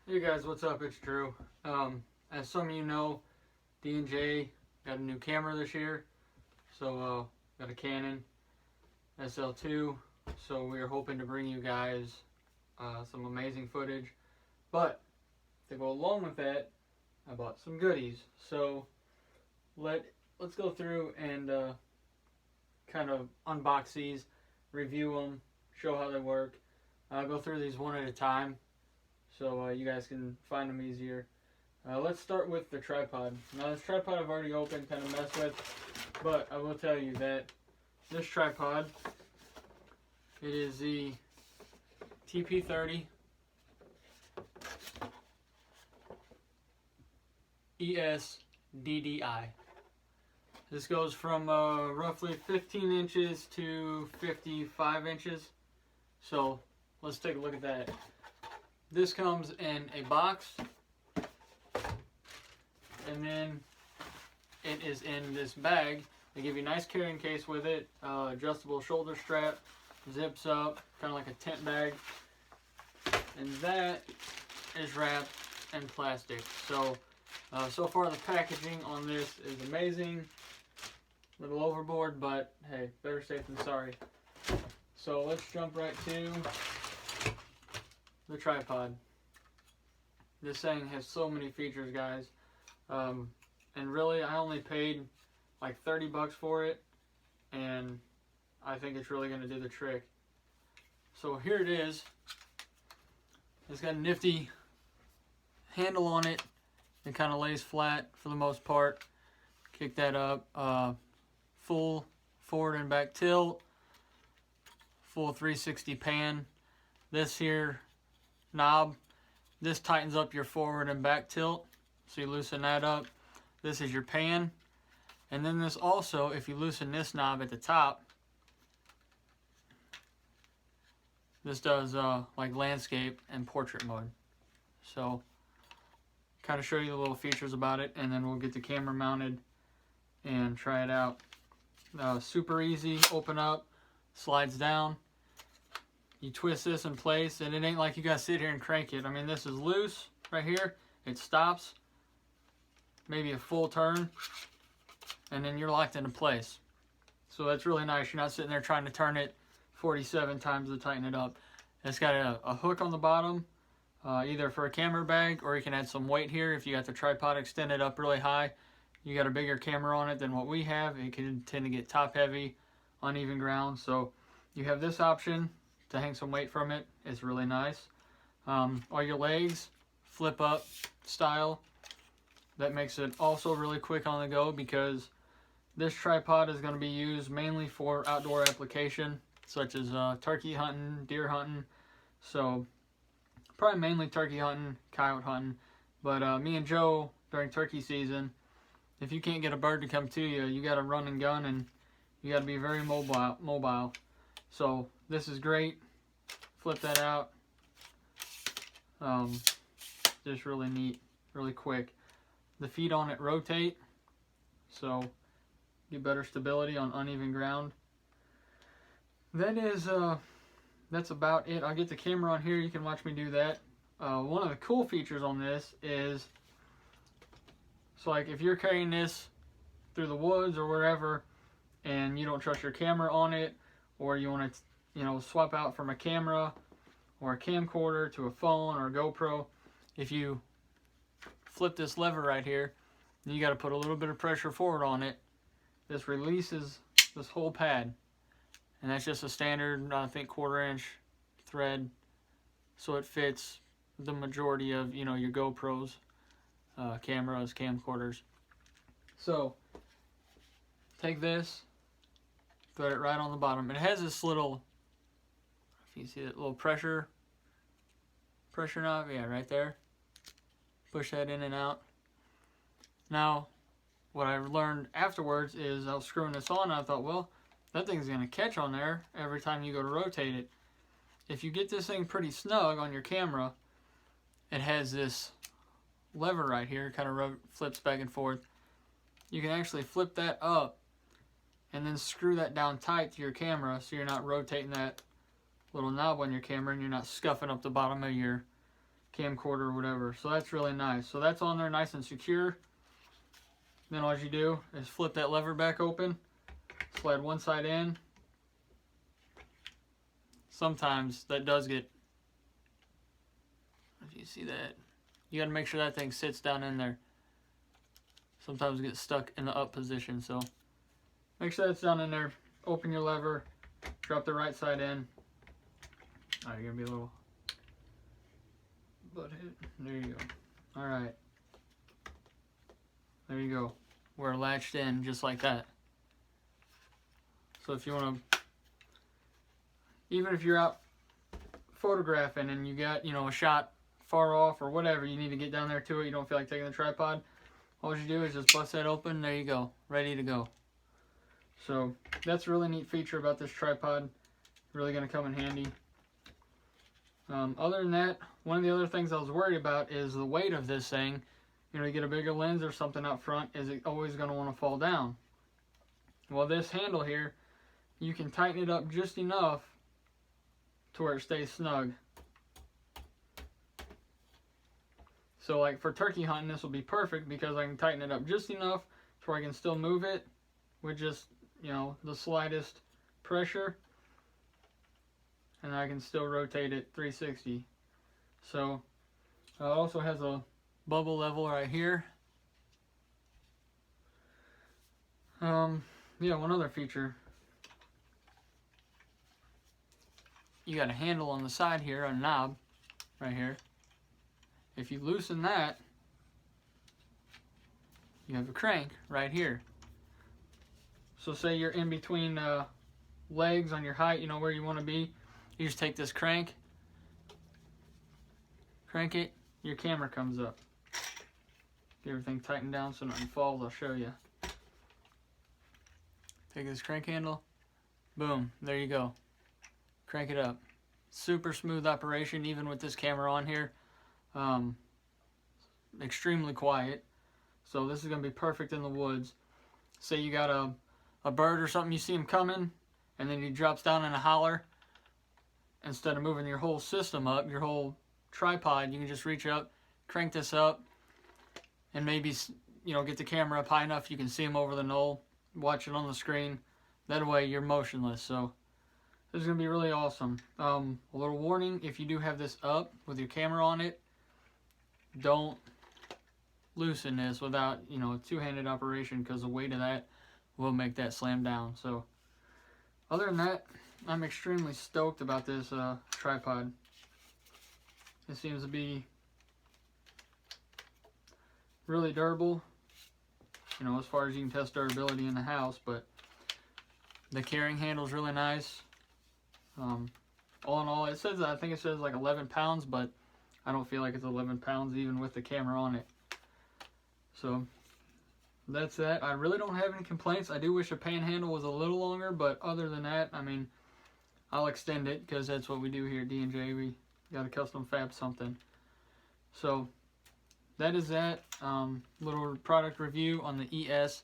Hey guys, what's up? It's Drew. As some of you know, D&J got a new camera this year. So, got a Canon SL2. So we are hoping to bring you guys some amazing footage. But to go along with that, I bought some goodies. So let's go through and kind of unbox these, review them, show how they work. I'll go through these one at a time, so you guys can find them easier. Let's start with the tripod. Now this tripod I've already opened, kind of messed with, but I will tell you that this tripod, it is the TP30 ES-DDI. This goes from roughly 15 inches to 55 inches. So let's take a look at that. This comes in a box, and then it is in this bag. They give you a nice carrying case with it, adjustable shoulder strap, zips up, kind of like a tent bag, and that is wrapped in plastic. So, so far the packaging on this is amazing. A little overboard, but hey, better safe than sorry. So let's jump right to the tripod. This thing has so many features, guys. And really, I only paid like 30 bucks for it, and I think it's really going to do the trick. So here it is. It's got a nifty handle on it. It kind of lays flat for the most part. Kick that up. Full forward and back tilt. Full 360 pan. This here knob, this tightens up your forward and back tilt, so you loosen that up. This is your pan, and then this also, if you loosen this knob at the top, this does like landscape and portrait mode. So kind of show you the little features about it, and then we'll get the camera mounted and try it out. Super easy, open up, slides down. You twist this in place, and it ain't like you gotta sit here and crank it. I mean, this is loose right here. It stops, maybe a full turn, and then you're locked into place. So that's really nice. You're not sitting there trying to turn it 47 times to tighten it up. It's got a hook on the bottom, either for a camera bag, or you can add some weight here. If you got the tripod extended up really high, you got a bigger camera on it than what we have, it can tend to get top heavy, uneven ground. So you have this option to hang some weight from it. It's really nice. All your legs flip up style. That makes it also really quick on the go, because this tripod is going to be used mainly for outdoor application, such as turkey hunting, deer hunting. So probably mainly turkey hunting, coyote hunting. But me and Joe, during turkey season, if you can't get a bird to come to you, you got to run and gun, and you got to be very mobile. So this is great. Flip that out. Just really neat, really quick. The feet on it rotate, so get better stability on uneven ground. That's about it. I'll get the camera on here. You can watch me do that. One of the cool features on this is, so like if you're carrying this through the woods or wherever, and you don't trust your camera on it, or you want to, swap out from a camera or a camcorder to a phone or a GoPro, if you flip this lever right here, you got to put a little bit of pressure forward on it. This releases this whole pad, and that's just a standard, I think, 1/4 inch thread, so it fits the majority of your GoPros, cameras, camcorders. So take this, thread it right on the bottom. It has this little, if you see that little pressure knob, yeah, right there. Push that in and out. Now, what I learned afterwards is I was screwing this on, and I thought, well, that thing's going to catch on there every time you go to rotate it. If you get this thing pretty snug on your camera, it has this lever right here, kind of flips back and forth. You can actually flip that up and then screw that down tight to your camera, so you're not rotating that little knob on your camera and you're not scuffing up the bottom of your camcorder or whatever. So that's really nice. So that's on there nice and secure. Then all you do is flip that lever back open, slide one side in. Sometimes that does get, if you see that, you got to make sure that thing sits down in there. Sometimes it gets stuck in the up position, so make sure that's down in there. Open your lever, drop the right side in. All right, you're gonna be a little butt hit. There you go. All right, there you go. We're latched in just like that. So if you want to, even if you're out photographing and you got, you know, a shot far off or whatever, you need to get down there to it, you don't feel like taking the tripod, all you do is just bust that open, there you go, ready to go. So that's a really neat feature about this tripod, really going to come in handy. Other than that, one of the other things I was worried about is the weight of this thing. You know, you get a bigger lens or something out front, is it always going to want to fall down? Well, this handle here, you can tighten it up just enough to where it stays snug. So like for turkey hunting, this will be perfect because I can tighten it up just enough to where I can still move it with just, you know, the slightest pressure, and I can still rotate it 360. So it also has a bubble level right here. Yeah, one other feature. You got a handle on the side here, a knob right here. If you loosen that, you have a crank right here. So say you're in between legs on your height, you know where you want to be. You just take this crank, crank it, your camera comes up. Get everything tightened down so nothing falls, I'll show you. Take this crank handle, boom, there you go. Crank it up. Super smooth operation, even with this camera on here. Extremely quiet. So this is going to be perfect in the woods. Say you got a bird or something, you see him coming, and then he drops down in a holler. Instead of moving your whole system up, your whole tripod, you can just reach up, crank this up, and maybe, you know, get the camera up high enough you can see him over the knoll, watch it on the screen. That way you're motionless. So this is going to be really awesome. A little warning, if you do have this up with your camera on it, don't loosen this without, you know, a two-handed operation, because the weight of that will make that slam down. So other than that, I'm extremely stoked about this tripod. It seems to be really durable, you know, as far as you can test durability in the house, but the carrying handle is really nice. All in all, it says, I think it says like 11 pounds, but I don't feel like it's 11 pounds even with the camera on it. So that's that. I really don't have any complaints. I do wish a panhandle was a little longer, but other than that, I mean, I'll extend it because that's what we do here at D&J. We got to custom fab something. So that is that. Little product review on the ES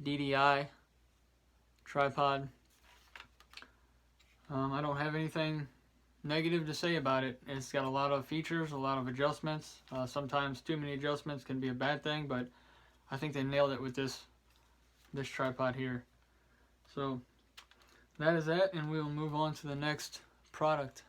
DDI tripod. I don't have anything negative to say about it. It's got a lot of features, a lot of adjustments. Sometimes too many adjustments can be a bad thing, but I think they nailed it with this tripod here. So that is that, and we will move on to the next product.